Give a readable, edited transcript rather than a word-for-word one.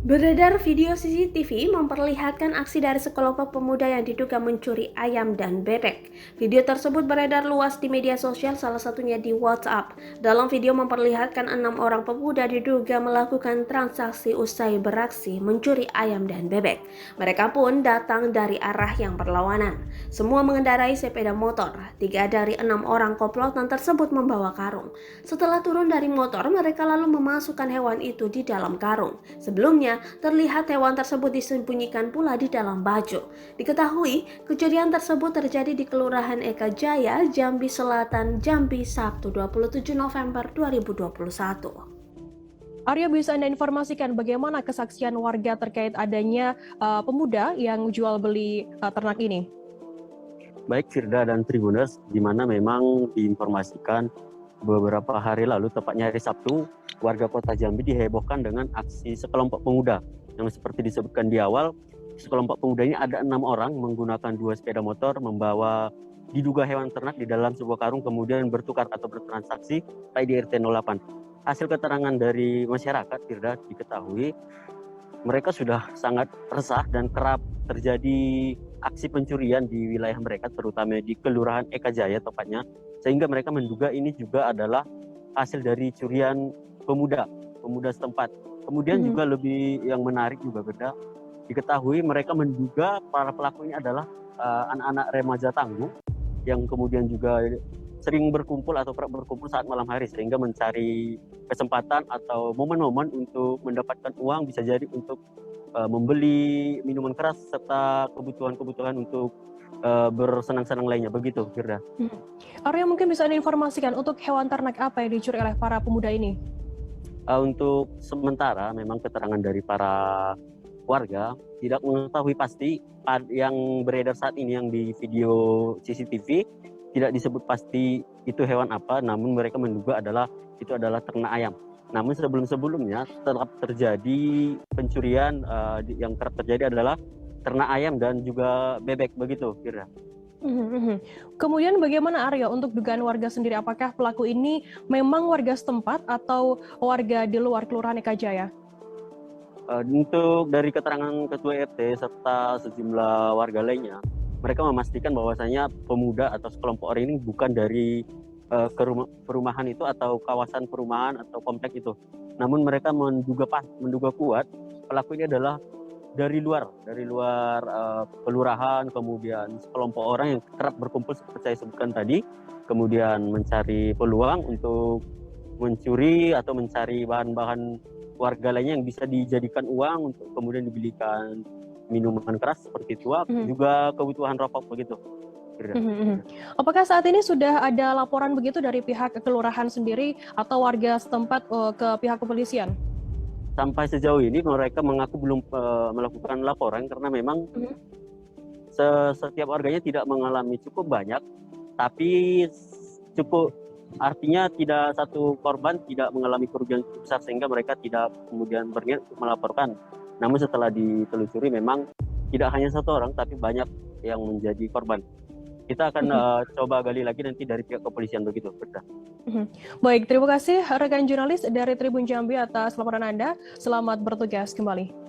Beredar video CCTV memperlihatkan aksi dari sekelompok pemuda yang diduga mencuri ayam dan bebek. Video tersebut beredar luas di media sosial, salah satunya di WhatsApp. Dalam video memperlihatkan 6 orang pemuda diduga melakukan transaksi usai beraksi mencuri ayam dan bebek. Mereka pun datang dari arah yang berlawanan. Semua mengendarai sepeda motor. 3 dari 6 orang komplotan tersebut membawa karung. Setelah turun dari motor, mereka lalu memasukkan hewan itu di dalam karung. Sebelumnya, terlihat hewan tersebut disembunyikan pula di dalam baju. Diketahui, kejadian tersebut terjadi di Kelurahan Eka Jaya, Jambi Selatan, Jambi, Sabtu 27 November 2021. Arya, bisa Anda informasikan bagaimana kesaksian warga terkait adanya pemuda yang jual beli ternak ini? Baik Firda dan Tribuners, di mana memang diinformasikan beberapa hari lalu, tepatnya hari Sabtu, warga kota Jambi dihebohkan dengan aksi sekelompok pemuda. Yang seperti disebutkan di awal, sekelompok pemuda ini ada 6 orang menggunakan 2 sepeda motor, membawa diduga hewan ternak di dalam sebuah karung, kemudian bertukar atau bertransaksi di RT 08. Hasil keterangan dari masyarakat, Firda, diketahui mereka sudah sangat resah dan kerap terjadi aksi pencurian di wilayah mereka, terutama di Kelurahan Eka Jaya tepatnya, sehingga mereka menduga ini juga adalah hasil dari curian pemuda setempat. Kemudian juga lebih yang menarik juga beda, diketahui mereka menduga para pelaku ini adalah anak-anak remaja tangguh yang kemudian juga sering berkumpul atau kerap berkumpul saat malam hari, sehingga mencari kesempatan atau momen-momen untuk mendapatkan uang, bisa jadi untuk membeli minuman keras serta kebutuhan-kebutuhan untuk bersenang-senang lainnya, begitu Firda. Arya, mungkin bisa Anda informasikan untuk hewan ternak apa yang dicuri oleh para pemuda ini? Untuk sementara memang keterangan dari para warga tidak mengetahui pasti yang beredar saat ini yang di video CCTV, tidak disebut pasti itu hewan apa, namun mereka menduga itu adalah ternak ayam. Namun sebelum-sebelumnya tetap terjadi pencurian, yang kerap terjadi adalah ternak ayam dan juga bebek, begitu Firda. Kemudian bagaimana Arya untuk dugaan warga sendiri, apakah pelaku ini memang warga setempat atau warga di luar Kelurahan Eka Jaya? Untuk dari keterangan Ketua RT serta sejumlah warga lainnya, mereka memastikan bahwasanya pemuda atau sekelompok orang ini bukan dari perumahan itu atau kawasan perumahan atau komplek itu. Namun mereka menduga kuat pelaku ini adalah dari luar kelurahan, kemudian sekelompok orang yang kerap berkumpul seperti saya sebutkan tadi, kemudian mencari peluang untuk mencuri atau mencari bahan-bahan warga lainnya yang bisa dijadikan uang untuk kemudian dibelikan minuman keras seperti itu, juga kebutuhan rokok, begitu. Apakah saat ini sudah ada laporan begitu dari pihak kelurahan sendiri atau warga setempat ke pihak kepolisian? Sampai sejauh ini mereka mengaku belum melakukan laporan karena memang setiap warganya tidak mengalami cukup banyak, tapi cukup, artinya tidak satu korban tidak mengalami kerugian cukup besar sehingga mereka tidak kemudian berniat untuk melaporkan. Namun setelah ditelusuri memang tidak hanya satu orang tapi banyak yang menjadi korban. Kita akan coba gali lagi nanti dari pihak kepolisian, begitu. Baik, terima kasih rekan jurnalis dari Tribun Jambi atas laporan Anda. Selamat bertugas kembali.